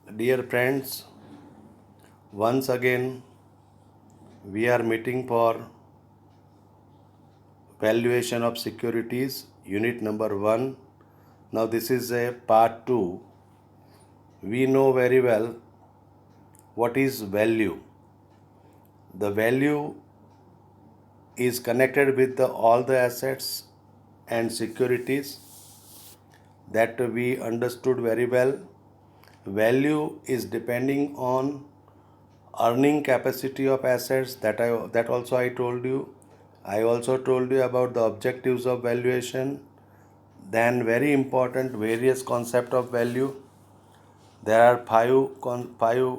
Dear friends, once again we are meeting for valuation of securities, unit number 1. Now, this is a part 2. We know very well what is value. The value is connected with all the assets and securities that we understood very well. Value is depending on earning capacity of assets that also I told you. I also told you about the objectives of valuation. Then very important various concept of value. There are five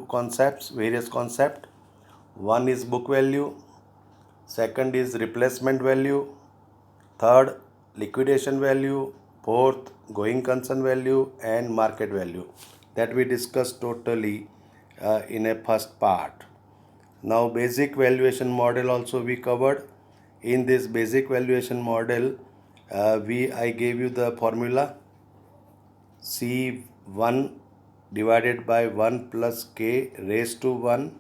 concepts, various concept. One is book value, second is replacement value, third liquidation value, fourth going concern value, and market value that we discussed totally in a first part. Now basic valuation model also we covered. In this basic valuation model, I gave you the formula C1 divided by 1 plus K raised to 1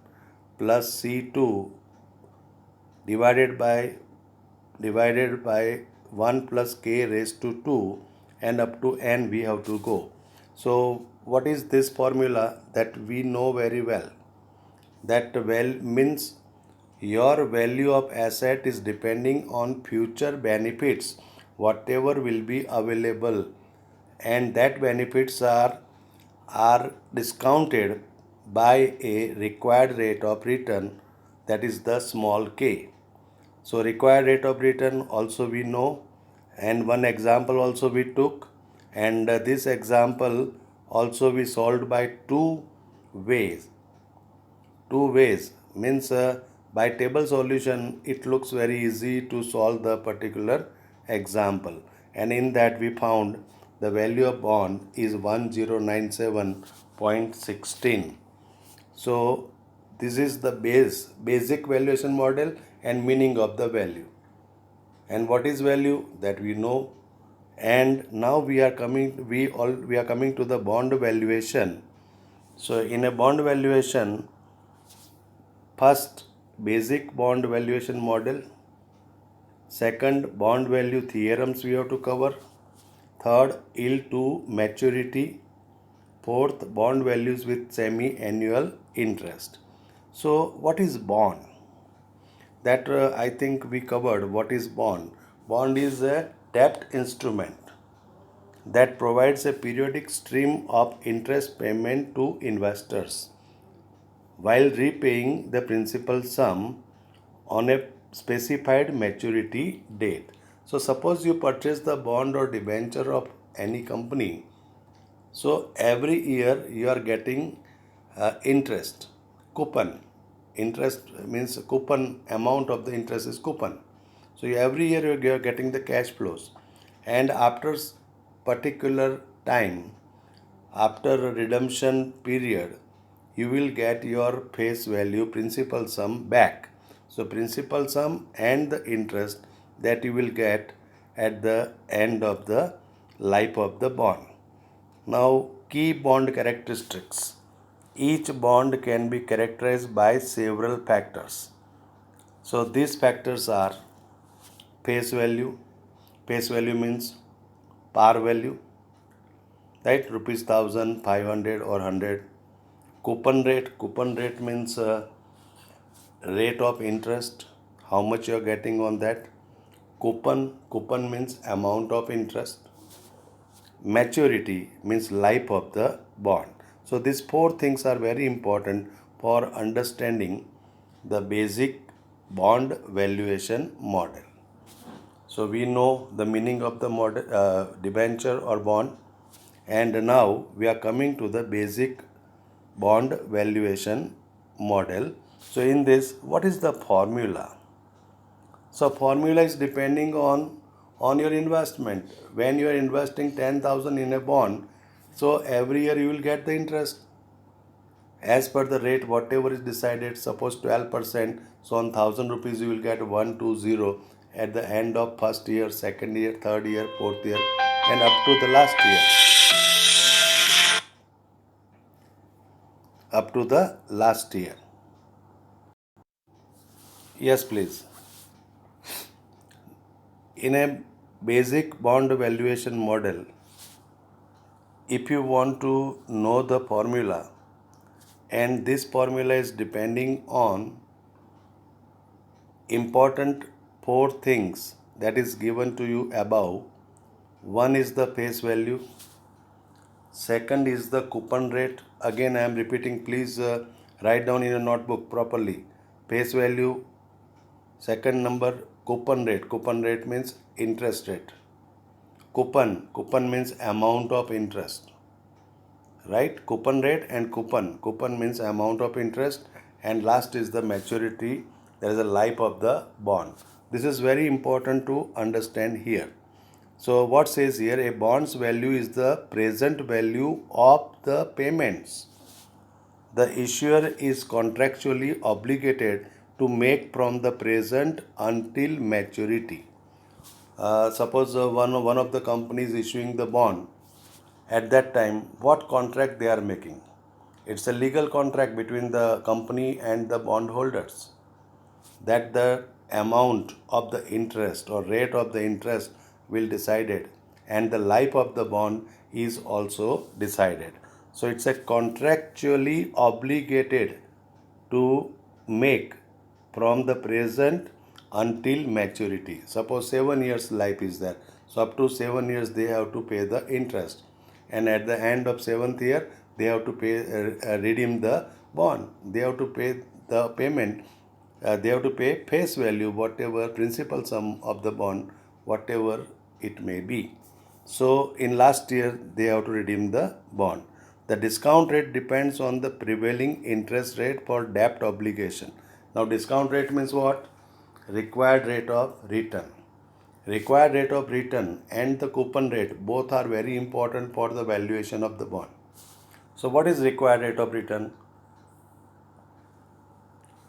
plus C2 divided by 1 plus K raised to 2, and up to n we have to go. So what is this formula that we know very well? That means your value of asset is depending on future benefits whatever will be available, and that benefits are discounted by a required rate of return, that is the small k. So required rate of return also we know, and one example also we took, and this example also we solved by ways two ways means by table solution it looks very easy to solve the particular example, and in that we found the value of bond is 1097.16. So this is the basic valuation model and meaning of the value. And what is value that we know. And now we are coming to the bond valuation. So in a bond valuation, first, basic bond valuation model. Second, bond value theorems we have to cover. Third, yield to maturity. Fourth, bond values with semi-annual interest. So, what is bond? That I think we covered. What is bond? Bond is a debt instrument that provides a periodic stream of interest payment to investors while repaying the principal sum on a specified maturity date. So, suppose you purchase the bond or debenture of any company. So, every year you are getting interest, coupon. Interest means coupon, amount of the interest is coupon. So, every year you are getting the cash flows, and after particular time, after a redemption period, you will get your face value principal sum back. So principal sum and the interest that you will get at the end of the life of the bond. Now, key bond characteristics. Each bond can be characterized by several factors. So these factors are face value. Face value means par value, right? Rupees 1,000, 500 or 100. Coupon rate means rate of interest, how much you are getting on that. Coupon means amount of interest. Maturity means life of the bond. So these four things are very important for understanding the basic bond valuation model. So we know the meaning of the model, debenture or bond, and now we are coming to the basic bond valuation model. So in this, what is the formula? So formula is depending on your investment. When you are investing 10,000 in a bond, so every year you will get the interest as per the rate whatever is decided. Suppose 12%, so on 1,000 rupees you will get 120 at the end of first year, second year, third year, fourth year, and up to the last year. up to the last year. Yes, please. In a basic bond valuation model, if you want to know the formula, and this formula is depending on important four things that is given to you above. One is the face value, second is the coupon rate. Again, I am repeating, please write down in your notebook properly. Face value, second number coupon rate. Coupon rate means interest rate. Coupon means amount of interest. Right? Coupon rate and coupon means amount of interest, and last is the maturity, that is the life of the bond. This is very important to understand here. So what says here, a bond's value is the present value of the payments the issuer is contractually obligated to make from the present until maturity. Suppose one of the companies issuing the bond. At that time, what contract they are making? It's a legal contract between the company and the bondholders, that the amount of the interest or rate of the interest will decided, and the life of the bond is also decided. So it's a contractually obligated to make from the present until maturity. Suppose 7 years life is there, so up to 7 years they have to pay the interest, and at the end of 7th year they have to pay redeem the bond. They have to pay the payment. They have to pay face value, whatever principal sum of the bond, whatever it may be. So in last year they have to redeem the bond. The discount rate depends on the prevailing interest rate for debt obligation. Now discount rate means what? Required rate of return. Required rate of return and the coupon rate both are very important for the valuation of the bond. So what is required rate of return?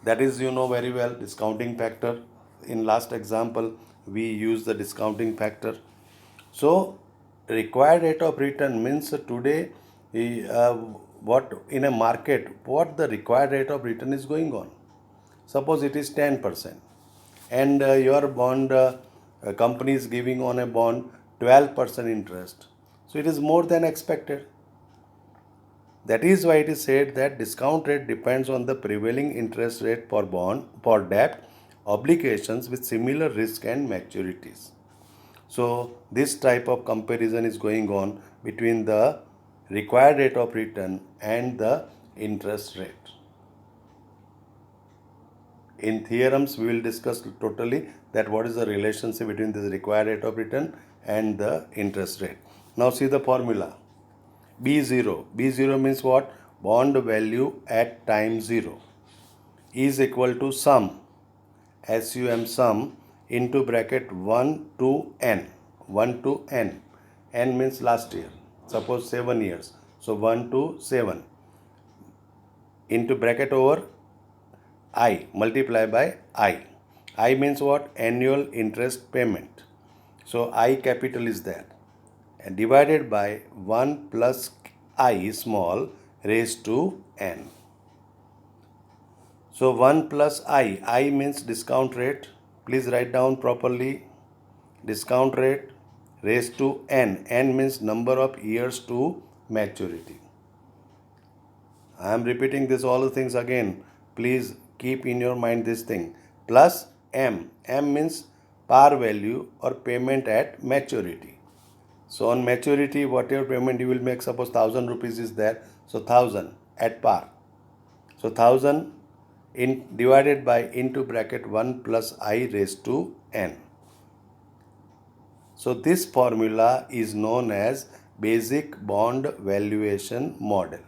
That is, you know very well, discounting factor. In last example we use the discounting factor. So required rate of return means today what in a market, what the required rate of return is going on. Suppose it is 10% and your bond company is giving on a bond 12% interest. So it is more than expected. That is why it is said that discount rate depends on the prevailing interest rate for bond for debt obligations with similar risk and maturities. So this type of comparison is going on between the required rate of return and the interest rate. In theorems, we will discuss totally that what is the relationship between the required rate of return and the interest rate. Now see the formula. B0. B0 means what? Bond value at time 0 is equal to sum, SUM sum, into bracket 1 to n. 1 to n. N means last year. Suppose 7 years. So 1 to 7 into bracket over I, multiply by I. I means what? Annual interest payment. So I capital is that. And divided by 1 plus I small raised to n. So 1 plus I means discount rate. Please write down properly. Discount rate raised to n. N means number of years to maturity. I am repeating this all the things again. Please keep in your mind this thing. Plus M. M means par value or payment at maturity. So on maturity, whatever payment you will make, suppose 1000 rupees is there. So 1000 at par. So 1000 in divided by into bracket 1 plus I raised to n. So this formula is known as basic bond valuation model.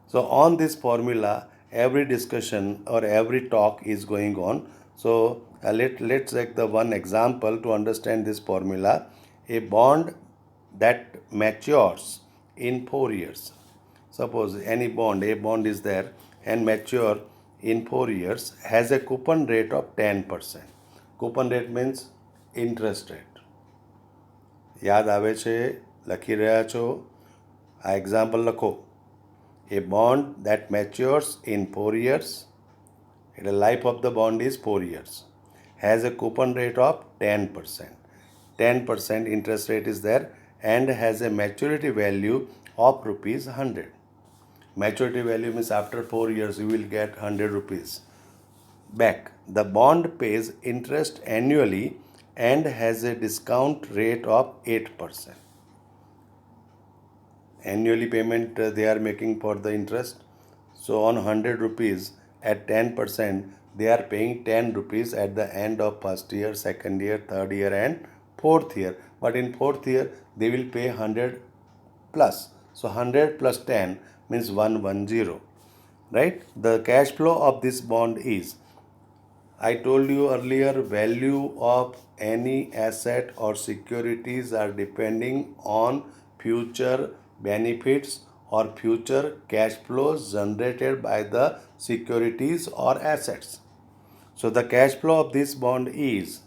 So on this formula, every discussion or every talk is going on. So let's take the one example to understand this formula. A bond that matures in 4 years. Suppose any bond, a bond is there and mature in 4 years, has a coupon rate of 10%. Coupon rate means interest rate. યાદ આવે છે? લખી રહ્યા છો? આ example લખો. A bond that matures in 4 years, the life of the bond is 4 years, has a coupon rate of 10%. 10% interest rate is there and has a maturity value of rupees 100. Maturity value means after 4 years you will get 100 rupees back. The bond pays interest annually and has a discount rate of 8%. Annually payment they are making for the interest. So on 100 rupees at 10%, they are paying 10 rupees at the end of first year, second year, third year and fourth year. But in fourth year, they will pay 100 plus. So 100 plus 10 means 110. Right? The cash flow of this bond is, I told you earlier, value of any asset or securities are depending on future benefits or future cash flows generated by the securities or assets. So the cash flow of this bond is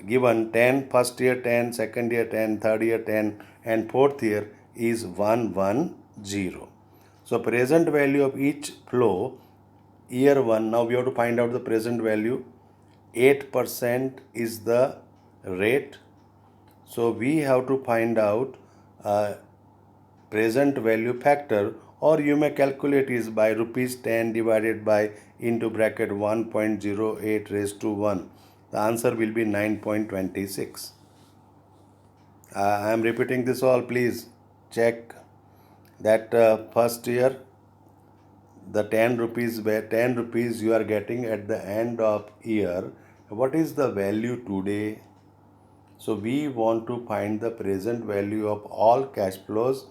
given 10, first year 10, second year 10, third year 10 and fourth year is 110. So present value of each flow year 1, now we have to find out the present value. 8% is the rate. So we have to find out present value factor, or you may calculate is by rupees 10 divided by into bracket 1.08 raised to 1. The answer will be 9.26. I am repeating this all, please check that first year the 10 rupees where 10 rupees you are getting at the end of year, what is the value today? So we want to find the present value of all cash flows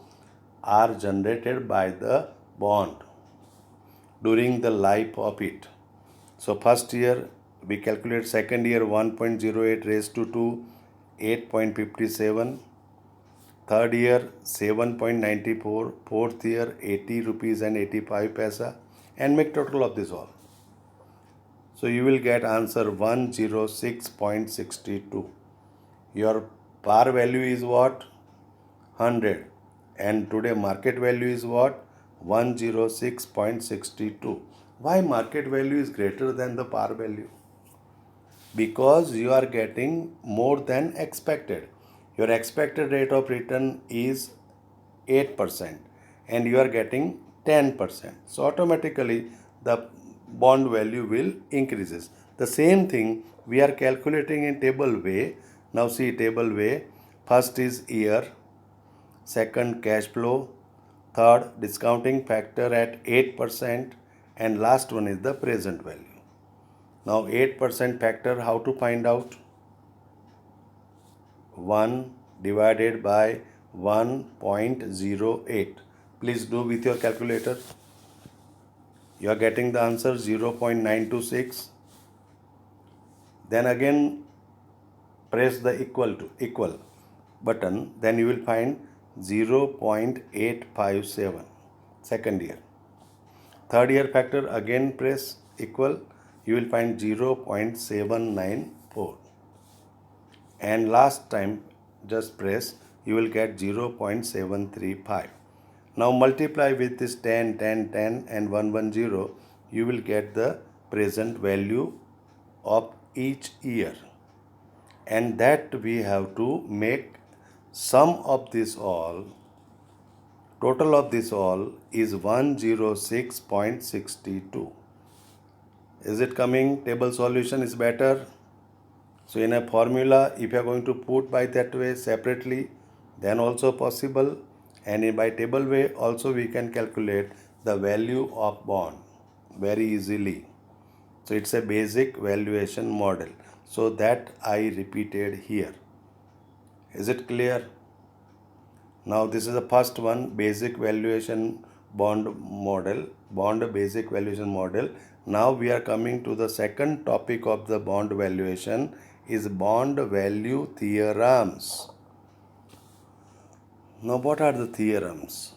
are generated by the bond during the life of it. So first year we calculate, second year 1.08 raised to 2, 8.57, third year 7.94, fourth year 80 rupees and 85 paisa, and make total of this all. So you will get answer 106.62. Your par value is what? 100. And today market value is what? 106.62. Why market value is greater than the par value? Because you are getting more than expected. Your expected rate of return is 8% and you are getting 10%. So automatically the bond value will increases. The same thing we are calculating in table way. Now see table way. First is year, second cash flow, third discounting factor at 8%, and last one is the present value. Now 8% factor, how to find out? 1 divided by 1.08. Please do with your calculator. You are getting the answer 0.926. Then again press the equal button. Then you will find 0.857. Second year. Third year factor, again press equal. You will find 0.794. And last time just press, you will get 0.735. Now multiply with this 10, 10, 10 and 110, you will get the present value of each year. And that we have to make sum of this all. Total of this all is 106.62. Is it coming? Table solution is better. So in a formula, if you are going to put by that way separately, then also possible. And by table way also we can calculate the value of bond very easily. So it's a basic valuation model. So that I repeated here. Is it clear? Now this is the first one, basic valuation bond model, bond basic valuation model. Now we are coming to the second topic of the bond valuation is bond value theorems. Now what are the theorems?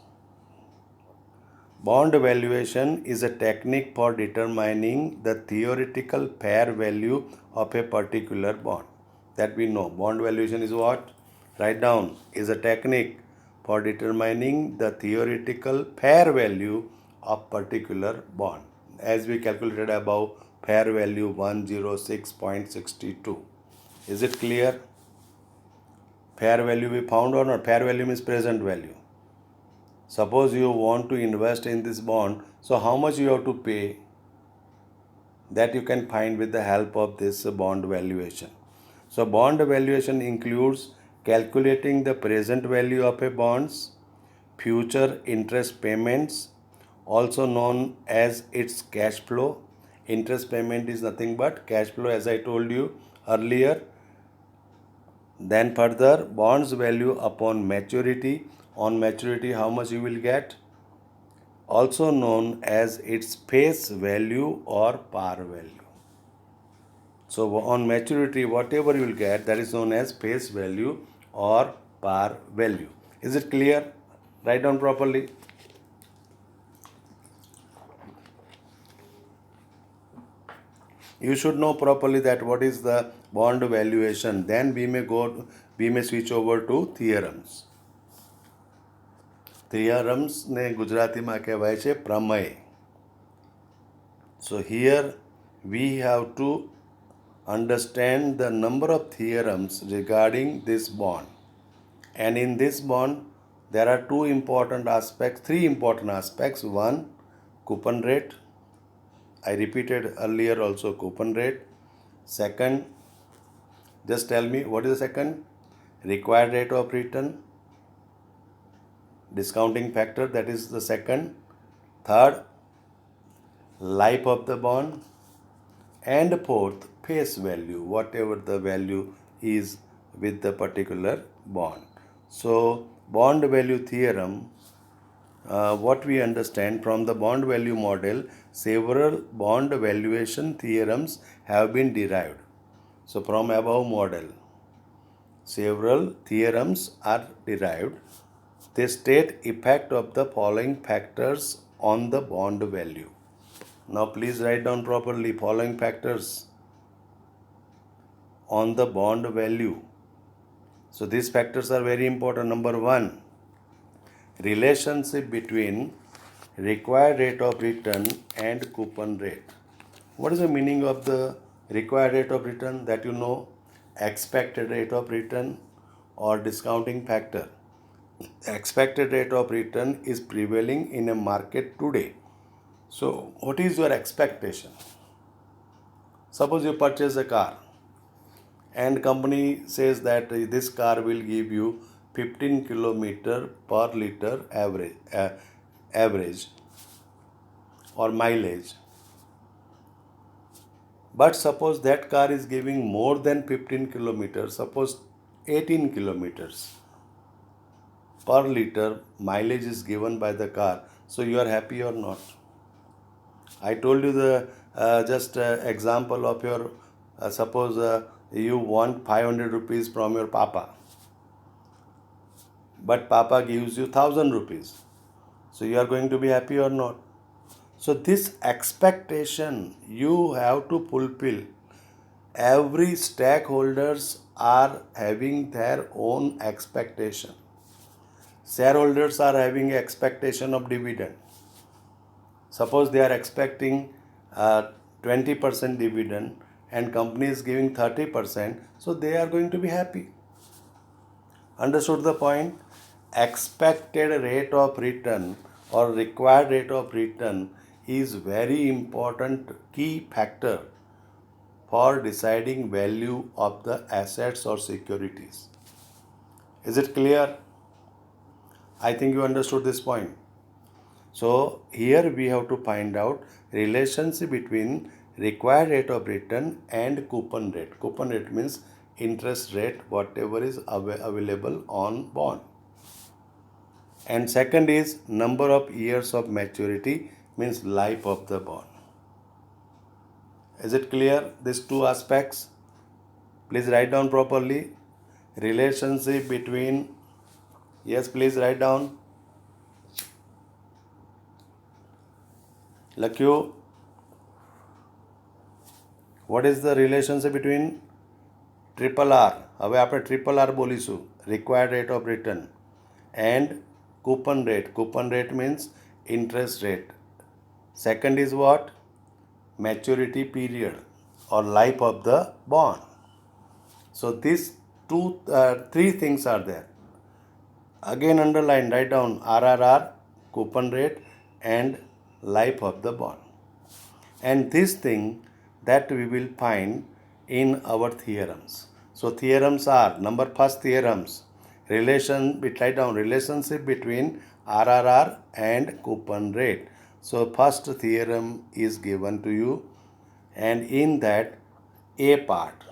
Bond valuation is a technique for determining the theoretical fair value of a particular bond. That we know. Bond valuation is what? Write down. Is a technique for determining the theoretical fair value of particular bond. As we calculated above, fair value 106.62. Is it clear? Fair value we found or not? Fair value means present value. Suppose you want to invest in this bond, so how much you have to pay? That you can find with the help of this bond valuation. So bond valuation includes calculating the present value of a bonds, future interest payments, also known as its cash flow. Interest payment is nothing but cash flow, as I told you earlier. Then further, bonds value upon maturity. On maturity, how much you will get? Also known as its face value or par value. So on maturity, whatever you will get, that is known as face value or par value. Is it clear? Write down properly. You should know properly that what is the bond valuation. Then we may switch over to theorems. Theorems ને ગુજરાતીમાં કહેવાય છે પ્રમેય. So here we have to understand the number of theorems regarding this bond. And in this bond, there are three important aspects. One, coupon rate. I repeated earlier also coupon rate. Second, just tell me what is the second? Required rate of return. Discounting factor, that is the second. Third, life of the bond. And fourth, face value, whatever the value is with the particular bond. So bond value theorem, what we understand from the bond value model, several bond valuation theorems have been derived. So from above model, several theorems are derived. They state effect of the following factors on the bond value. Now please write down properly following factors on the bond value. So these factors are very important. Number one, relationship between required rate of return and coupon rate. What is the meaning of the required rate of return? That you know, expected rate of return or discounting factor. Expected rate of return is prevailing in a market today. So what is your expectation? Suppose you purchase a car and company says that this car will give you 15 kilometer per liter average or mileage. But suppose that car is giving more than 15 kilometers, suppose 18 kilometers per liter mileage is given by the car. So you are happy or not? I told you the example of your suppose you want 500 rupees from your papa, but papa gives you 1000 rupees. So you are going to be happy or not? So this expectation you have to fulfill. Every stakeholders are having their own expectation. Shareholders are having expectation of dividend. Suppose they are expecting 20% dividend and company is giving 30%, so they are going to be happy. Understood the point? Expected rate of return or required rate of return is very important key factor for deciding value of the assets or securities. Is it clear? I think you understood this point. So here we have to find out relationship between required rate of return and coupon rate. Coupon rate means interest rate, whatever is available on bond. And second is number of years of maturity, means life of the bond. Is it clear? These two aspects. Please write down properly. Relationship between, yes, please write down. લખ્યું. What is the relationship between RRR? હવે આપણે RRR બોલીશું, required rate of return, and coupon rate. Coupon rate means interest rate. Second is what? Maturity period or life of the bond. So these three things are there. Again underline, write down RRR, coupon rate and life of the bond. And this thing that we will find in our theorems. So theorems are, first theorems, we write down relationship between RRR and coupon rate. So first theorem is given to you, and in that A part,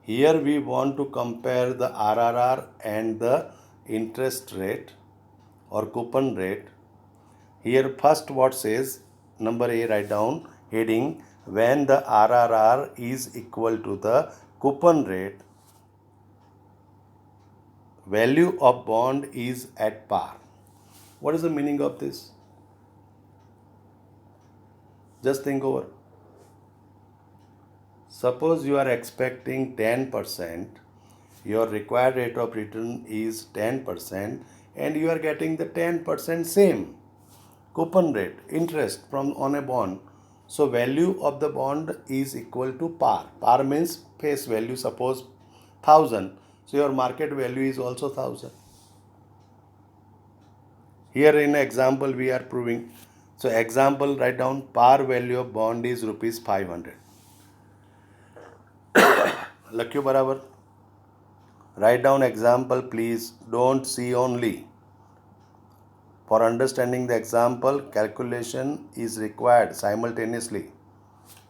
here we want to compare the RRR and the interest rate or coupon rate. Here first what says, number A, write down heading, when the RRR is equal to the coupon rate, value of bond is at par. What is the meaning of this? Just think over. Suppose you are expecting 10%, your required rate of return is 10%, and you are getting the 10% same coupon rate, interest from on a bond. So value of the bond is equal to par. Par means face value, suppose 1000. So your market value is also 1000. Here in example we are proving. So example, write down par value of bond is rupees 500. लख्यो बराबर. Write down example please. Don't see only. For understanding the example, calculation is required simultaneously.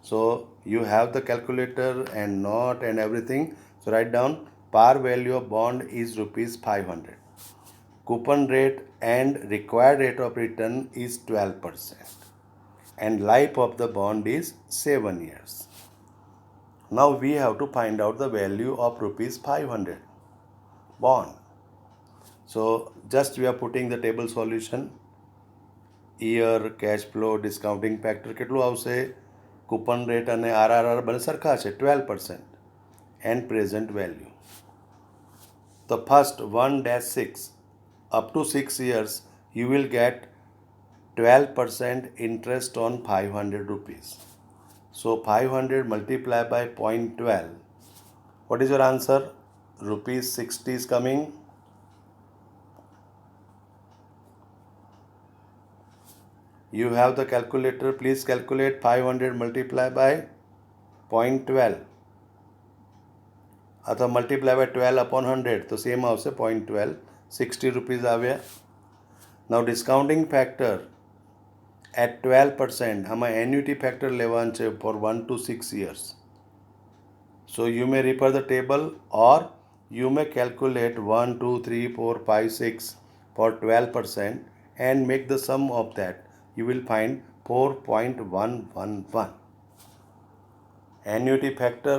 So you have the calculator and note and everything. So write down par value of bond is rupees 500. Coupon rate and required rate of return is 12%. And life of the bond is 7 years. Now we have to find out the value of rupees 500 bond. So just we are putting the table solution. Year, cash flow, discounting factor કેટલું આવશે? Coupon rate અને RRR બંને સરખા છે 12% and present value. The first 1-6 up to 6 years you will get 12% interest on 500 rupees. So 500 multiplied by 0.12. What is your answer? Rupees 60 is coming. You have the calculator, please calculate 500 multiplied by 0.12 अथवा multiply by 12 upon 100 तो same આવશે 0.12, 60 rupees આવ્યા. Now discounting factor at 12%, આમાં annuity factor લેવાનું છે for 1 to 6 years. So you may refer the table or you may calculate 1, 2, 3, 4, 5, 6 for 12% and make the sum of that. You will find 4.111. Annuity factor,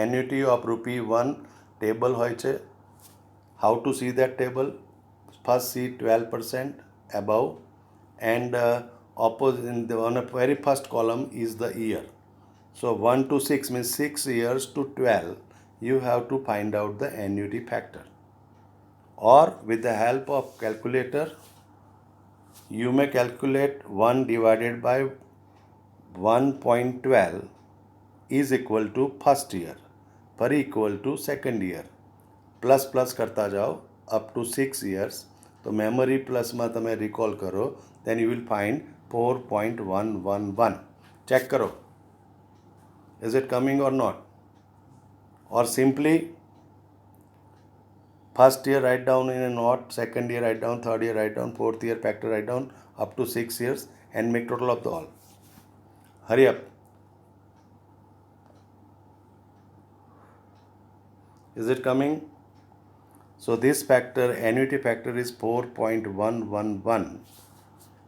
annuity of rupee 1 table હોય છે. How to see that table? First see 12% above and opposite on the very first column is the year. So 1 to 6 means 6 years to 12. You have to find out the annuity factor. Or with the help of calculator, you may calculate 1 divided by 1.12 is equal to first year per equal to second year. plus करता जाओ up to 6 years. तो memory plus में तमें recall करो, then you will find 4.111. check करो. Is it coming or not? Or simply first year write down in a note, second year write down, third year write down, fourth year factor write down up to 6 years and make total of the all. Hurry up. Is it coming? So this factor, annuity factor is 4.111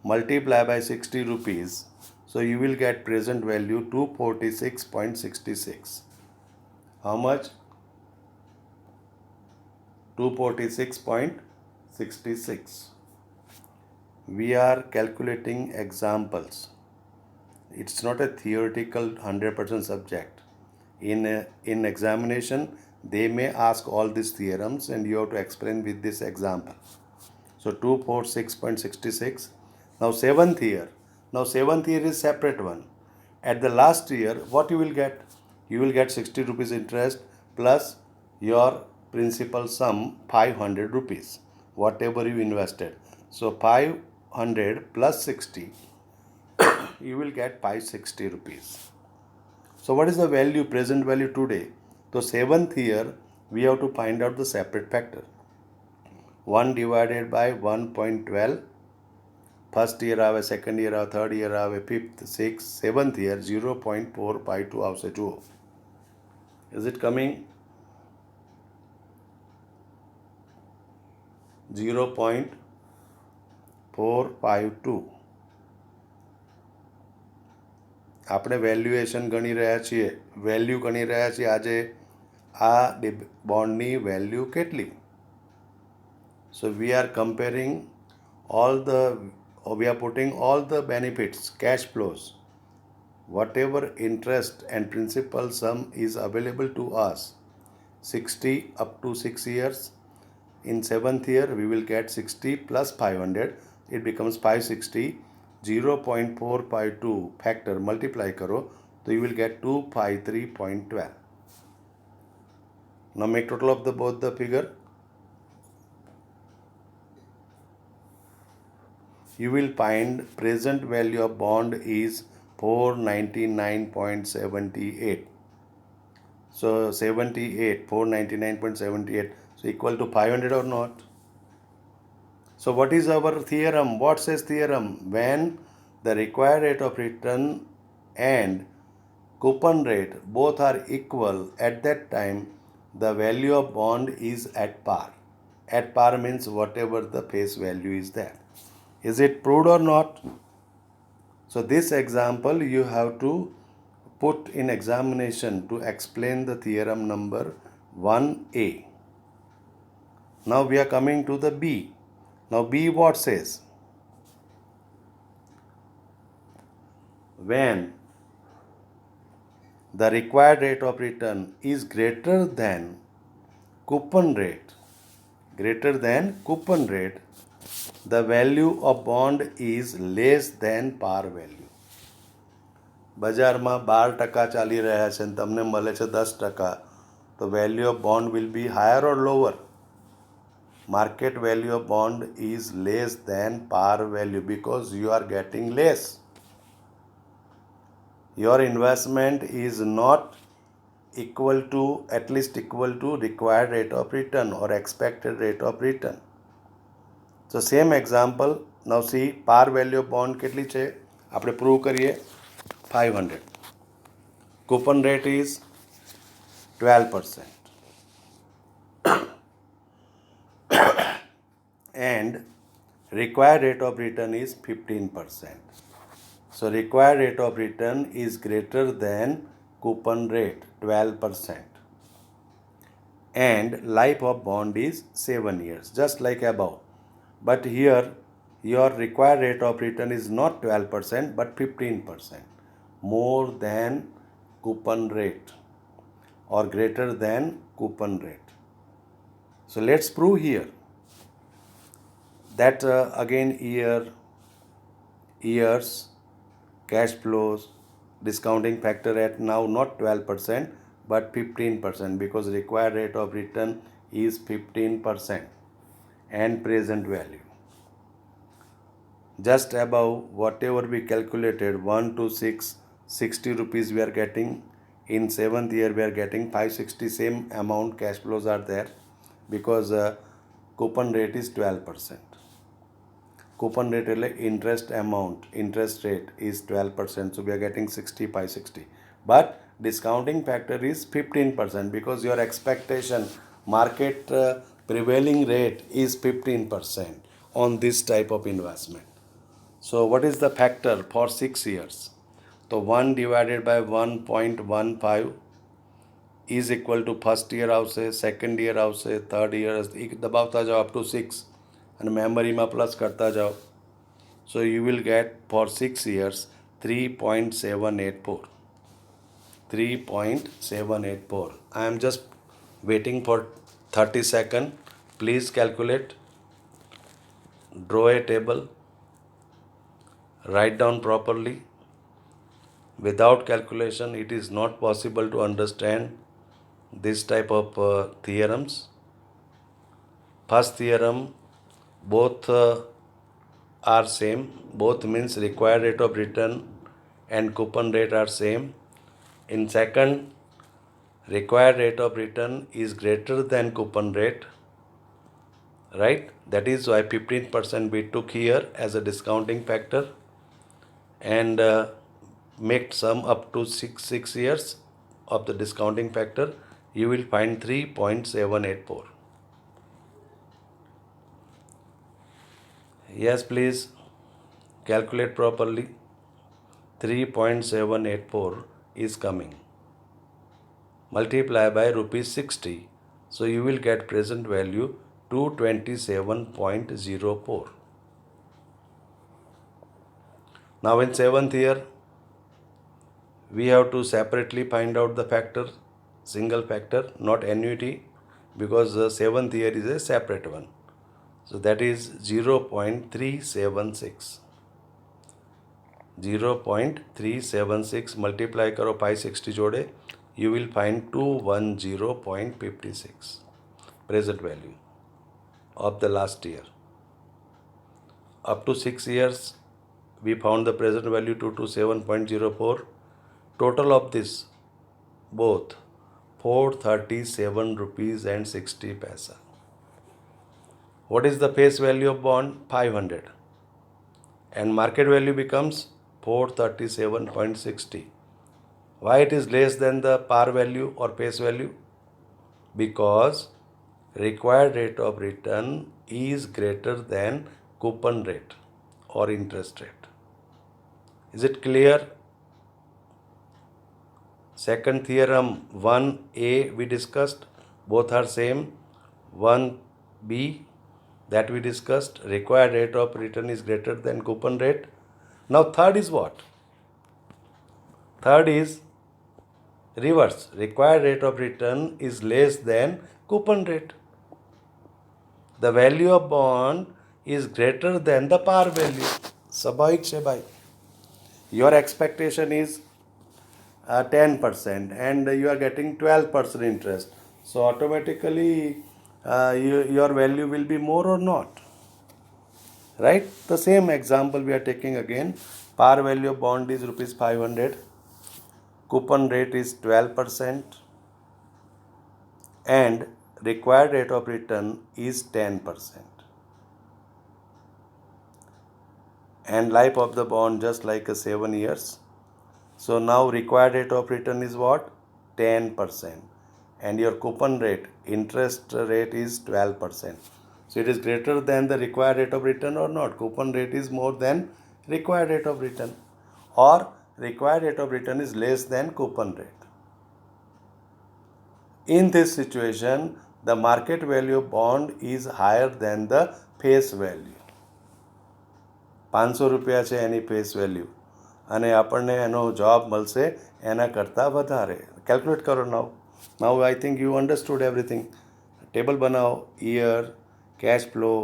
multiply by 60 rupees. So you will get present value 246.66. How much? 246.66. We are calculating examples. It's not a theoretical 100% subject. In examination, they may ask all these theorems and you have to explain with this example. So 246.66. Now seventh year. Now seventh year is separate one. At the last year, what you will get? You will get 60 rupees interest plus your principal sum 500 rupees, whatever you invested. So 500 plus 60, you will get 560 rupees. So what is the value, present value today? So seventh year, we have to find out the separate factor. 1 divided by 1.12. First year આવે, second year આવે, third year આવે, fifth, sixth, seventh year 0.452 આવશે. જુઓ, is it coming? 0.452. આપણે valuation ગણી રહ્યા છીએ, value ગણી રહ્યા છીએ આજે આ બોન્ડની વેલ્યુ કેટલી. So we are comparing all the, we are putting all the benefits, cash flows, whatever interest and principal sum is available to us, 60 up to 6 years. In seventh year, we will get 60 plus 500, it becomes 560. 0.452 factor multiply karo, so you will get 253.12. Now make total of the both the figure. You will find present value of bond is 499.78. So 78, 499.78. So equal to 500 or not? So what is our theorem? What says theorem? When the required rate of return and coupon rate both are equal, at that time the value of bond is at par. At par means whatever the face value is there. Is it proved or not? So this example you have to put in examination to explain the theorem number 1A. Now we are coming to the B. Now B what says? When the required rate of return is greater than coupon rate, the value of bond is less than par value. બજારમાં 12% ચાલી રહ્યા છે અને તમને મળે છે 10%, તો value of bond will be higher or lower? Market value of bond is less than par value because you are getting less. Your investment is not equal to, at least equal to required rate of return or expected rate of return. So same example, now see par value of bond કેટલી છે આપણે prove કરીએ, 500. Coupon rate is 12% and required rate of return is 15%. So required rate of return is greater than coupon rate 12% and life of bond is 7 years, just like above. But here your required rate of return is not 12% but 15%, more than coupon rate or greater than coupon rate. So let's prove here that again years, cash flows, discounting factor at now not 12% but 15% because required rate of return is 15% and present value. Just above whatever we calculated, 1 to 6, 60 rupees we are getting. In seventh year we are getting 560, same amount cash flows are there because coupon rate is 12%. Coupon rate interest amount, interest rate is 12%, so we are getting 60, 560. But discounting factor is 15% because your expectation market prevailing rate is 15% on this type of investment. So what is the factor for 6 years? So 1 divided by 1.15 is equal to first year આવશે, second year આવશે, third year દબાવતા જાઓ up to 6 અને મેમરીમાં plus કરતા જાઓ. So you will get for 6 years 3.784. 3.784. I am just Waiting for 30 seconds. Please calculate. Draw a table. Write down properly. Without calculation, it is not possible to understand this type of theorems. First theorem, both are same. Both means required rate of return and coupon rate are same. In second, required rate of return is greater than coupon rate, right? That is why 15% we took here as a discounting factor, and make sum up to 6 years of the discounting factor, you will find 3.784. Yes, please calculate properly. 3.784 is coming. Multiply by rupees 60. So you will get present value 227.04. Now in seventh year, we have to separately find out the factor, single factor, not annuity, because the seventh year is a separate one. So that is 0.376. 0.376 multiply करो 560 जोड़े, you will find 210.56 present value of the last year. Up to 6 years, we found the present value 227.04. Total of this both 437 rupees and 60 paisa. What is the face value of bond? 500. And market value becomes 437.60. Why it is less than the par value or face value? Because required rate of return is greater than coupon rate or interest rate. Is it clear? Second theorem 1A we discussed, both are same. 1B that we discussed, required rate of return is greater than coupon rate. Now third is what? Third is reverse. Required rate of return is less than coupon rate. The value of bond is greater than the par value. Sabahik se bhai. Your expectation is 10% and you are getting 12% interest. So automatically your value will be more or not. Right? The same example we are taking again. Par value of bond is rupees 500. Coupon rate is 12% and required rate of return is 10%. And life of the bond just like a 7 years. So now required rate of return is what? 10%. And your coupon rate, interest rate is 12%. So it is greater than the required rate of return or not? Coupon rate is more than required rate of return. Or required rate of return is less than coupon rate. In this situation, the market value of bond is higher than the face value. 500 રૂપિયા છે એની face value અને આપણને એનો જવાબ મળશે એના કરતાં વધારે. કેલ્ક્યુલેટ કરો now I think you understood everything. Table બનાવો, year, cash flow,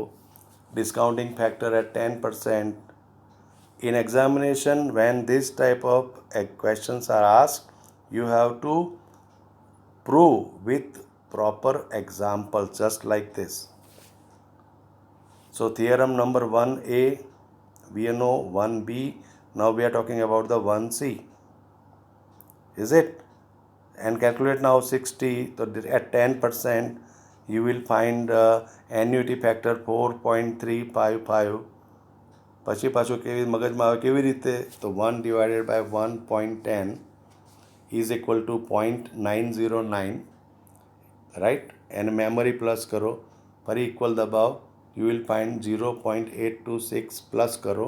discounting factor at 10%. In examination, when this type of questions are asked, you have to prove with proper examples just like this. So theorem number 1A, we know 1B, now we are talking about the 1C. Is it? And calculate now 60, so at 10%, you will find annuity factor 4.355. પછી પાછું કેવી મગજમાં આવે કેવી રીતે? તો 1 divided by 1.10 is equal to 0.909, right? And memory plus करो, ફરી equal દબાવો, you will find 0.826 plus करो,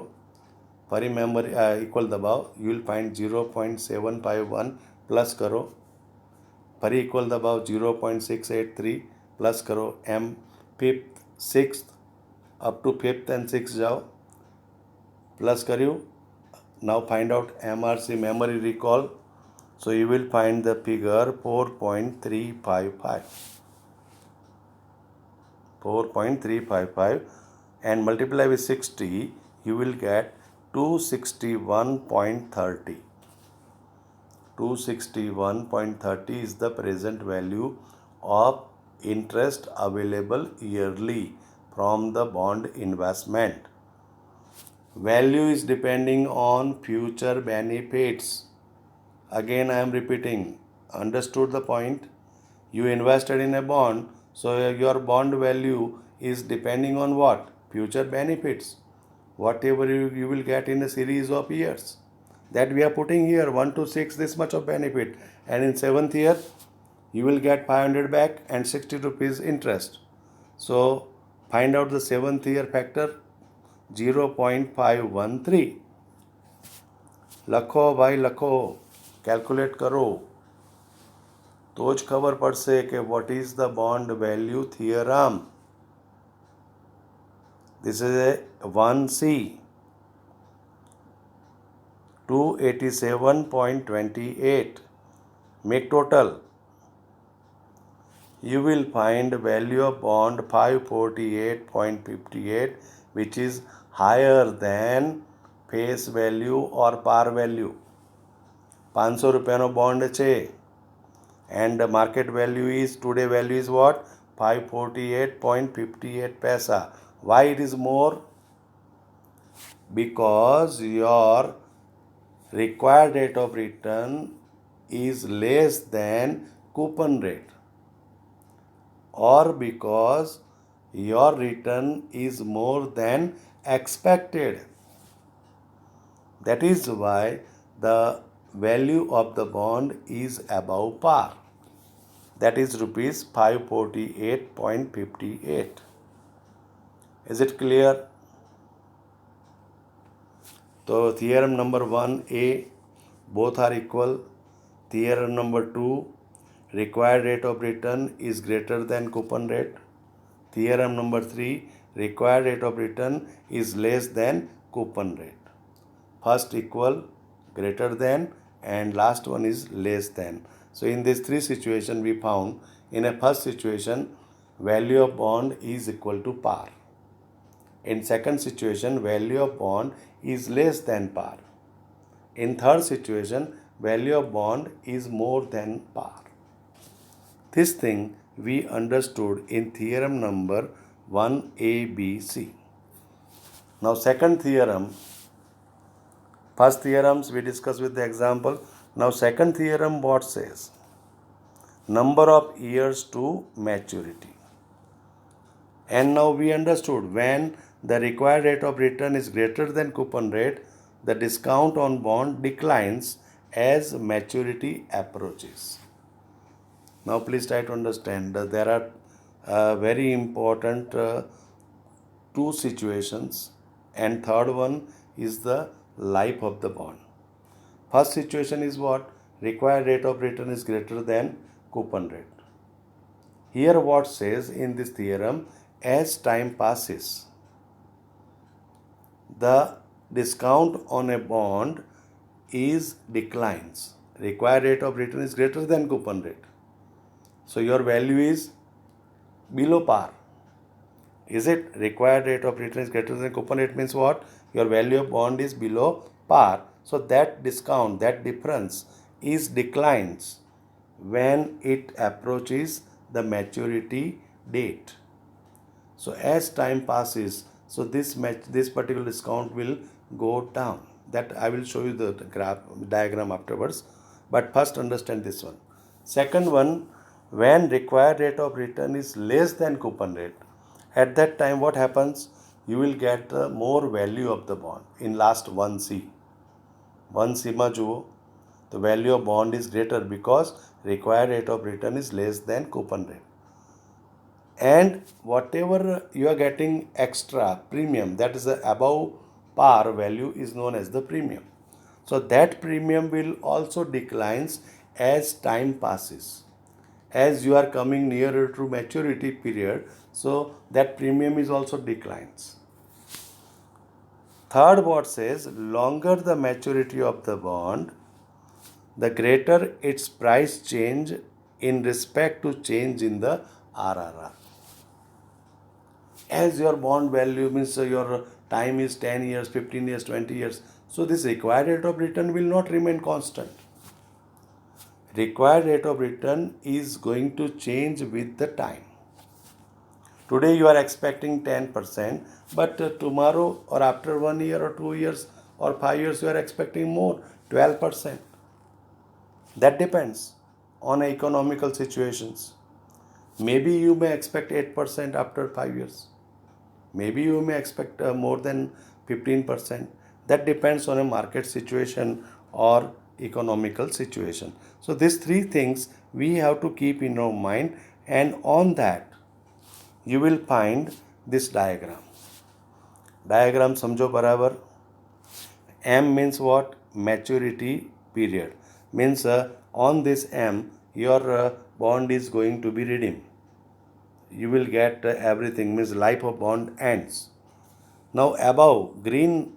ફરી memory equal દબાવો, you will find 0.751 plus करो, ફરી equal દબાવો, 0.683 plus करो, fifth, sixth, up to fifth and sixth जाओ, plus કર્યું. Now find out MRC, memory recall. So you will find the figure 4.355. 4.355 and multiply with 60, you will get 261.30. 261.30 is the present value of interest available yearly from the bond investment. Value is depending on future benefits. Again, I am repeating. Understood the point? You invested in a bond, so your bond value is depending on what? Future benefits. Whatever you will get in a series of years. That we are putting here 1 to 6, this much of benefit. And in 7th year, you will get 500 back and 60 rupees interest. So, find out the 7th year factor 0.513. લખો ભાઈ લખો, calculate કરો તો જ ખબર પડશે કે what is the bond value theorem. This is a 1C, 287.28. Make total. You will find value of bond 548.58, which is higher than face value or par value. 500 રૂપિયાનો bond છે and the market value is, today value is what? 548.58 paisa. Why it is more? Because your required rate of return is less than coupon rate, or because your return is more than expected. That is why the value of the bond is above par. That is rupees 548.58. Is it clear? So theorem number 1A, both are equal. Theorem number 2, required rate of return is greater than coupon rate. Theorem number 3, required rate of return is less than coupon rate. First equal, greater than, and last one is less than. So in these three situations we found, in a first situation, value of bond is equal to par. In second situation, value of bond is less than par. In third situation, value of bond is more than par. This thing we understood in theorem number 1ABC. Now second theorem, first theorems we discussed with the example. Now second theorem what says? Number of years to maturity. And now we understood when the required rate of return is greater than coupon rate, the discount on bond declines as maturity approaches. Now please try to understand that there are very important two situations, and third one is the life of the bond. First situation is what? Required rate of return is greater than coupon rate. Here what says in this theorem, as time passes, the discount on a bond is declines. Required rate of return is greater than coupon rate. So your value is below par. Is it? Required rate of return is greater than coupon rate means what? Your value of bond is below par. So that discount, that difference is declines when it approaches the maturity date. So as time passes, so this particular discount will go down. That I will show you the diagram afterwards. But first understand this one. Second one, when required rate of return is less than coupon rate, at that time what happens? You will get more value of the bond. In last 1C. 1C ma juo, the value of bond is greater because required rate of return is less than coupon rate. And whatever you are getting extra premium, that is the above par value, is known as the premium. So that premium will also declines as time passes. As you are coming nearer to maturity period, so that premium is also declines. Third what says, longer the maturity of the bond, the greater its price change in respect to change in the RRR. As your bond value means your time is 10 years, 15 years, 20 years. So this required rate of return will not remain constant. Required rate of return is going to change with the time. Today you are expecting 10%, but tomorrow or after 1 year or 2 years or 5 years you are expecting more, 12%. That depends on economical situations. Maybe you may expect 8% after 5 years. Maybe you may expect more than 15%. That depends on a market situation or economical situation. So these three things we have to keep in our mind, and on that you will find this diagram. Diagram समझो बराबर. M means what? Maturity period. Means on this M your bond is going to be redeemed. You will get everything, means life of bond ends. Now above green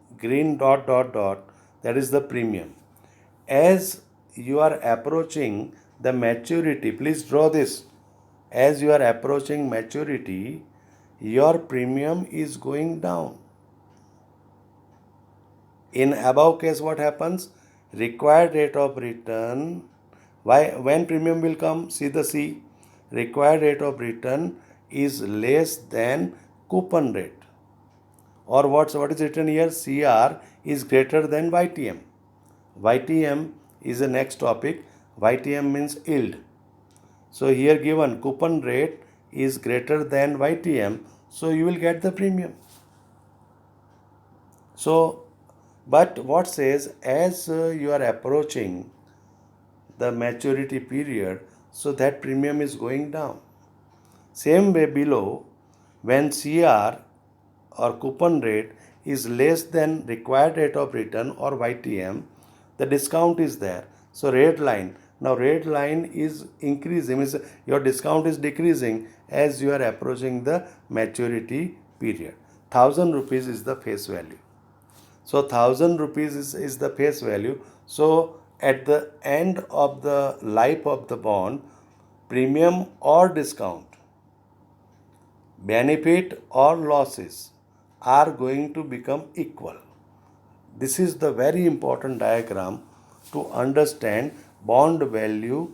dot dot dot, that is the premium. As you are approaching the maturity, please draw this. As you are approaching maturity, your premium is going down. In above case, what happens? Required rate of return. Why? When premium will come? See the C. Required rate of return is less than coupon rate. Or what is written here? CR is greater than YTM. YTM is the next topic. YTM means yield. So here given coupon rate is greater than YTM, so you will get the premium. So, but what says, as you are approaching the maturity period, so that premium is going down. Same way below, when CR or coupon rate is less than required rate of return or YTM, the discount is there. So red line, now red line is increasing, means your discount is decreasing as you are approaching the maturity period. 1000 rupees is the face value. So 1000 rupees is the face value. So at the end of the life of the bond, premium or discount, benefit or losses are going to become equal. This is the very important diagram to understand bond value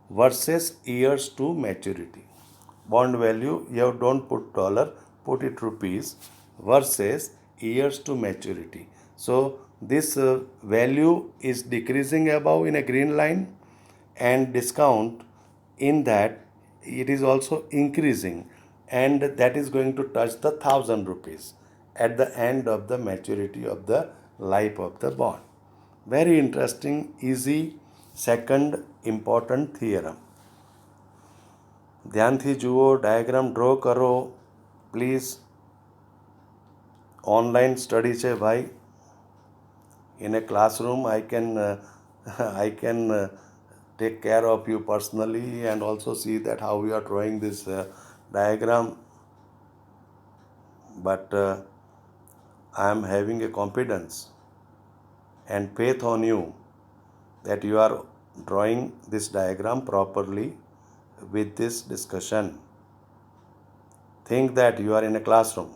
versus years to maturity. Bond value, you don't put dollar, put it rupees, versus years to maturity. So this value is decreasing above in a green line, and discount in that it is also increasing, and that is going to touch the 1000 rupees at the end of the maturity of the life of the bond. Very interesting, easy, second important theorem. ધ્યાનથી જુઓ, diagram draw કરો please. Online study છે ભાઈ. in a classroom I can take care of you personally and also see that how you are drawing this diagram, but I am having a confidence and faith on you that you are drawing this diagram properly with this discussion. Think that you are in a classroom,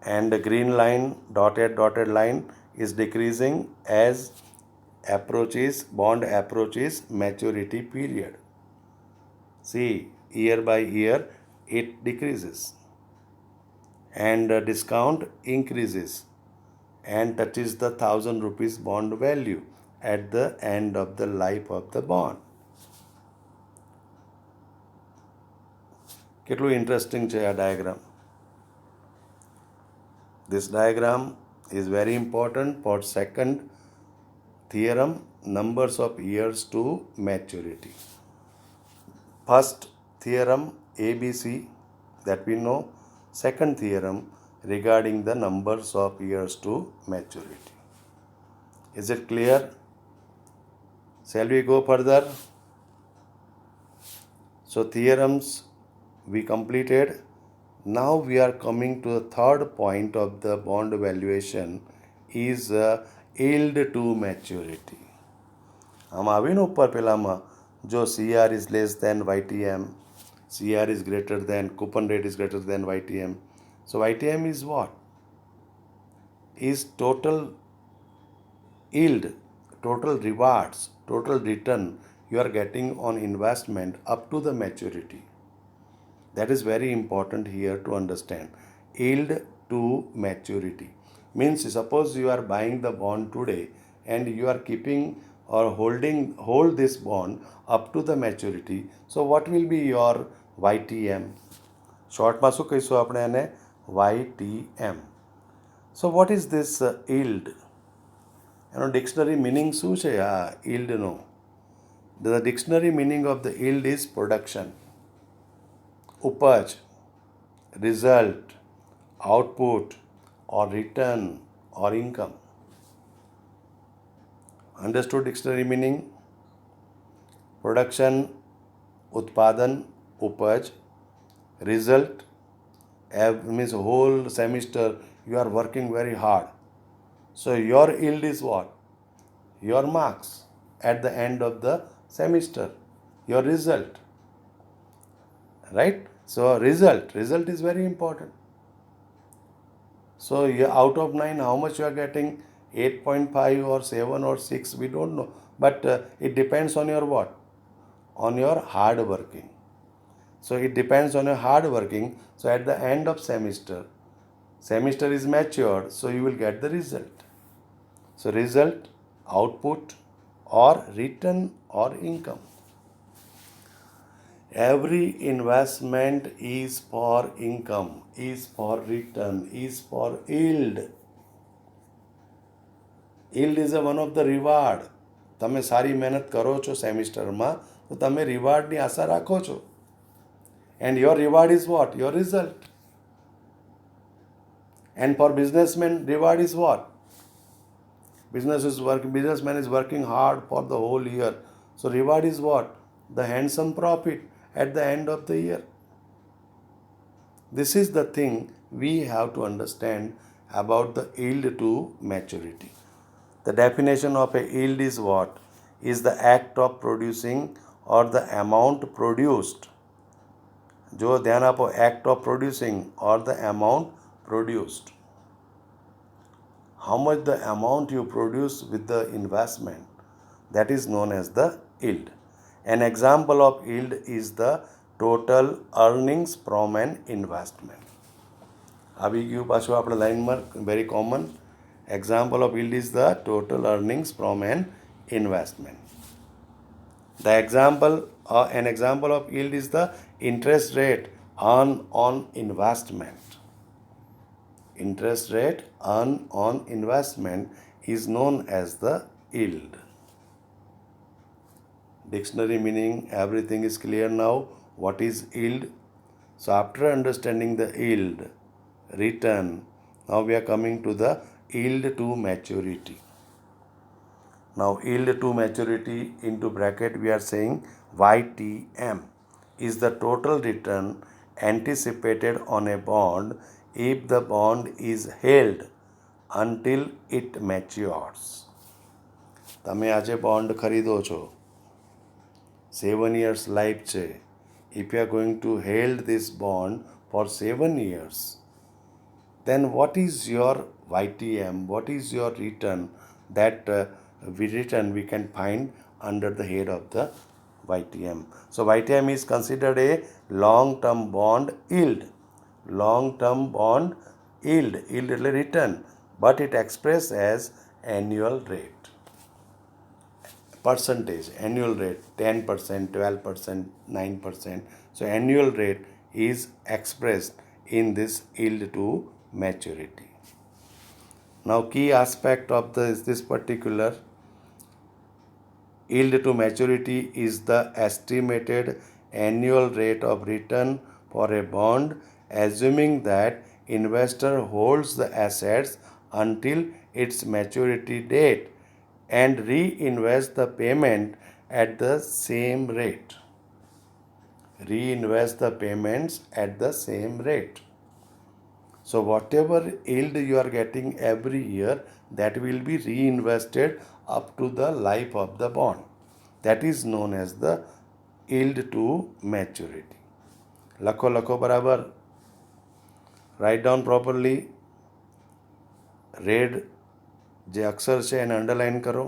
and the green line, dotted line is decreasing as bond approaches maturity period. See, year by year it decreases, and the discount increases and touches the 1000 rupees bond value at the end of the life of the bond. કેટલું interesting છે આ diagram. This diagram is very important for second theorem, numbers of years to maturity. First theorem ABC, that we know. Second theorem regarding the numbers of years to maturity. Is it clear? Shall we go further? So theorems we completed. Now we are coming to the third point of the bond valuation, is yield to maturity. આમ આવીને ઉપર પેલામાં જો CR is less than YTM, CR is greater than, coupon rate is greater than YTM. So YTM is what? Is total yield, total rewards, total return you are getting on investment up to the maturity. That is very important here to understand. Yield to maturity means, suppose you are buying the bond today and you are keeping or hold this bond up to the maturity. So what will be your YTM? શોર્ટમાં શું કહીશું આપણે એને? YTM. So what is this yield? એનો dictionary meaning શું છે આ yieldનો? The dictionary meaning of the yield is production, ઉપજ, result, output, or return, or income. Understood dictionary meaning? Production, उत्पादन, उपज, result, means whole semester you are working very hard. So your yield is what? Your marks at the end of the semester, your result. Right? So result is very important. So out of 9, how much you are getting? 8.5 or 7 or 6, we don't know. But it depends on your what? On your hard working. So it depends on your hard working. So at the end of semester is matured, so you will get the result. So result, output, or return, or income. Every investment is for income, is for return, is for yield. Yield is one of the reward. તમે સારી મહેનત કરો છો સેમિસ્ટરમાં તો તમે રિવાર્ડની આશા રાખો છો. And your reward is what? Your result. And for businessmen, reward is what? Businessman is working hard for the whole year. So reward is what? The handsome profit at the end of the year. This is the thing we have to understand about the yield to maturity. The definition of a yield is what? Is the act of producing or the amount produced. જો ધ્યાન આપો, act of producing or the amount produced. How much the amount you produce with the investment, that is known as the yield. An example of yield is the total earnings from an investment. આવી ગયું પાછું આપણે લાઈનમાં, very common. Example of yield is the total earnings from an investment. An example of yield is the interest rate earned on investment. Interest rate earned on investment is known as the yield. Dictionary meaning, everything is clear now. What is yield? So after understanding the yield, return, now we are coming to the yield to maturity. Now yield to maturity, into bracket we are saying YTM is the total return anticipated on a bond if the bond is held until it matures. તમે આજે bond ખરીદો છો, 7 years life છે. If you are going to hold this bond for 7 years, then what is your YTM? What is your return? That we can find under the head of the YTM. So YTM is considered a long-term bond yield. Long-term bond yield એટલે return, but it expressed as annual rate. Percentage, annual rate, 10%, 12%, 9%. So annual rate is expressed in this yield to maturity. Now key aspect of this particular yield to maturity is the estimated annual rate of return for a bond, assuming that investor holds the assets until its maturity date and reinvest the payment at the same rate. Reinvest the payments at the same rate. So whatever yield you are getting every year, that will be reinvested up to the life of the bond. That is known as the yield to maturity. લખો બરાબર. Write down properly. Red જે અક્ષર છે એને underline કરો.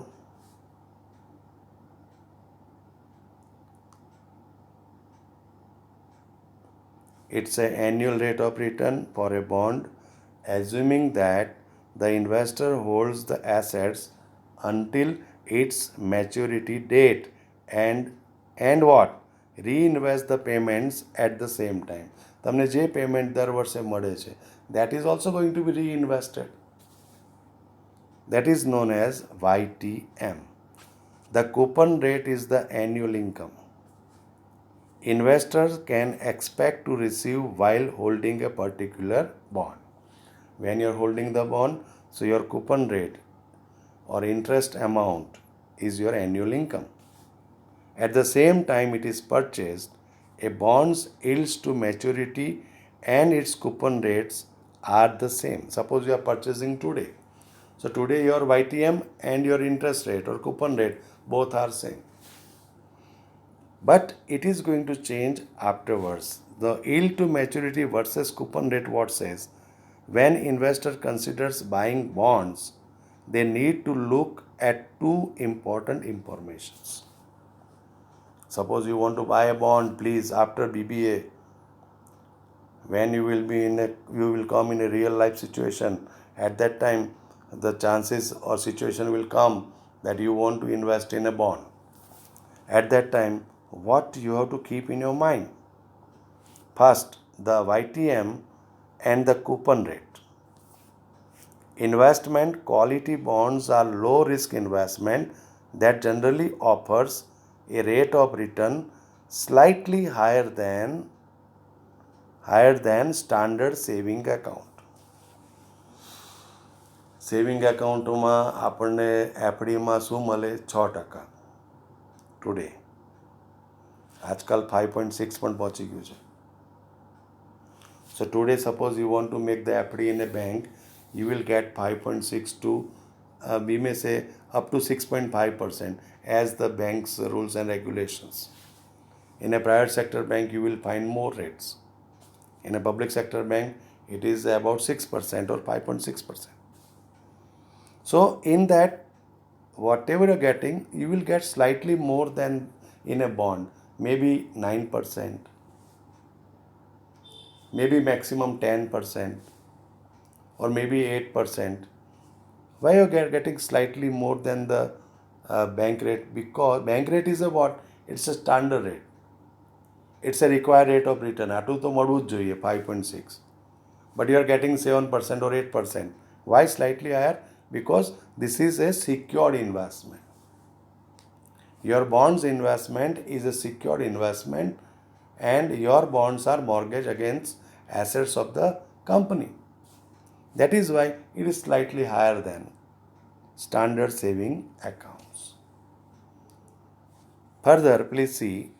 It's an annual rate of return for a bond, assuming that the investor holds the assets until its maturity date and what? Reinvest the payments at the same time. તમને જે payment દર વર્ષે મળે છે that is also going to be reinvested. That is known as YTM. The coupon rate is the annual income investors can expect to receive while holding a particular bond. When you are holding the bond, so your coupon rate or interest amount is your annual income. At the same time it is purchased, a bond's yields to maturity and its coupon rates are the same. Suppose you are purchasing today. So today your YTM and your interest rate or coupon rate both are same. But it is going to change afterwards. The yield to maturity versus coupon rate what says? When investor considers buying bonds, they need to look at two important informations. Suppose you want to buy a bond, please, after BBA, when you will come in a real life situation, at that time the chances or situation will come that you want to invest in a bond. At that time, what you have to keep in your mind? First, the YTM and the coupon rate. Investment quality bonds are low risk investment that generally offers a rate of return slightly higher than standard saving account. Saving એકાઉન્ટમાં આપણને એફડીમાં શું મળે? 6% today. આજકાલ 5.6 પણ પહોંચી ગયું છે. So today suppose you want to make the FD in a bank, you will get 5.6 to we may say up to 6.5% as the bank's rules and regulations. In a private sector bank you will find more rates. In a public sector bank it is about 6% or 5.6%. So in that whatever you're getting, you will get slightly more than in a bond, maybe 9%, maybe maximum 10%, or maybe 8%. Why you are getting slightly more than the bank rate? Because bank rate is a what? It's a standard rate. It's a required rate of return. આટલું તો મળવું જ જોઈએ 5.6. But you are getting 7% or 8%. Why slightly higher? Because this is a secured investment. Your bonds investment is a secured investment and your bonds are mortgaged against assets of the company. That is why it is slightly higher than standard saving accounts. Further, please see,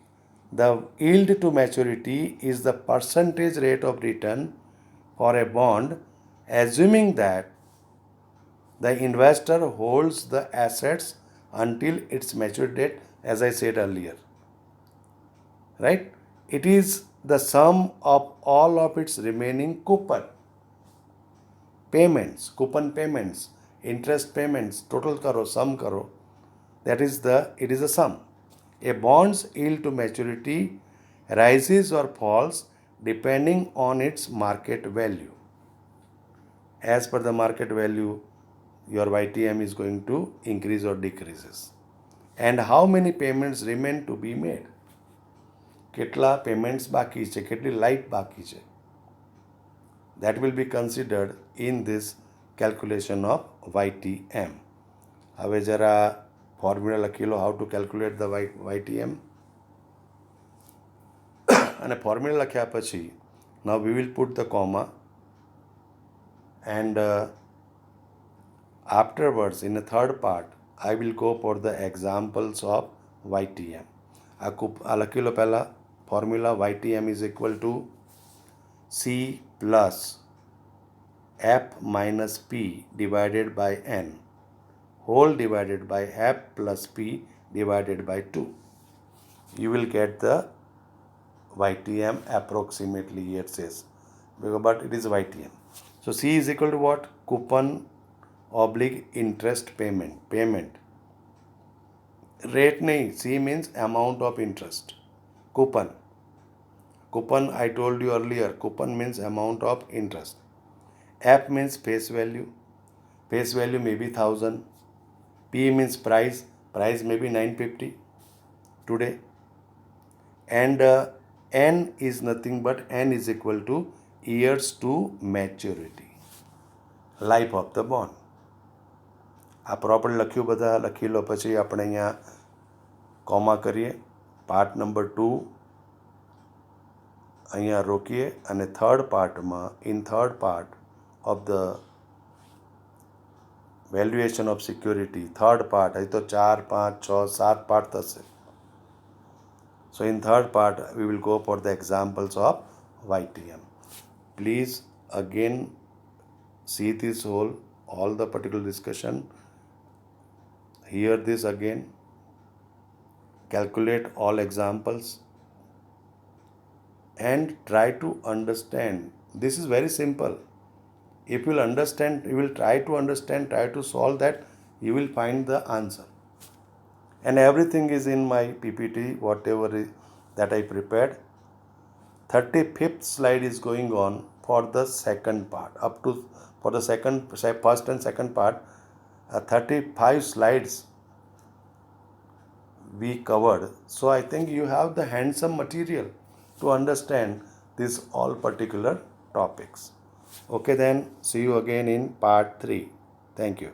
the yield to maturity is the percentage rate of return for a bond, assuming that the investor holds the assets until its maturity date, as I said earlier. Right? It is the sum of all of its remaining coupon payments, interest payments, total karo, sum karo. It is a sum. A bond's yield to maturity rises or falls depending on its market value. As per the market value, your YTM is going to increase or decreases. And how many payments remain to be made? કેટલા payments બાકી છે, કેટલી life બાકી છે, that will be considered in this calculation of YTM. હવે જરા formula લખી લો, how to calculate the YTM. અને ફોર્મ્યુલા લખ્યા પછી now we will put the comma and afterwards in the third part I will go for the examples of YTM. આ લખી લો પહેલાં formula. YTM is equal to C plus F minus P divided by N whole divided by F plus P divided by 2. You will get the YTM approximately here it says, but it is YTM. So C is equal to what? Coupon oblique interest payment. Rate nahi, C means amount of interest. Coupon I told you earlier, coupon means amount of interest. F means face value may be 1000. P means price may be 950 today. And N is nothing but N is equal to years to maturity, life of the bond. આ proper લખ્યું, બધા લખી લો. પછી આપણે અહીંયા comma કરીએ. Part number 2 અહીંયા રોકીએ અને થર્ડ પાર્ટમાં third part of the valuation of security, third part અહીં તો 4, 5, 6, 7 પાર્ટ થશે. So in third part we will go for the examples of YTM. Please again see this all the particular discussion. Hear this again. Calculate all examples and try to understand. This is very simple. If you will understand, you will try to understand, try to solve that, you will find the answer. And everything is in my PPT, whatever that I prepared. 35th slide is going on for the second part. Up to for the first and second part, 35 slides we covered. So I think you have the handsome material to understand these all particular topics. Okay then, see you again in part 3. Thank you.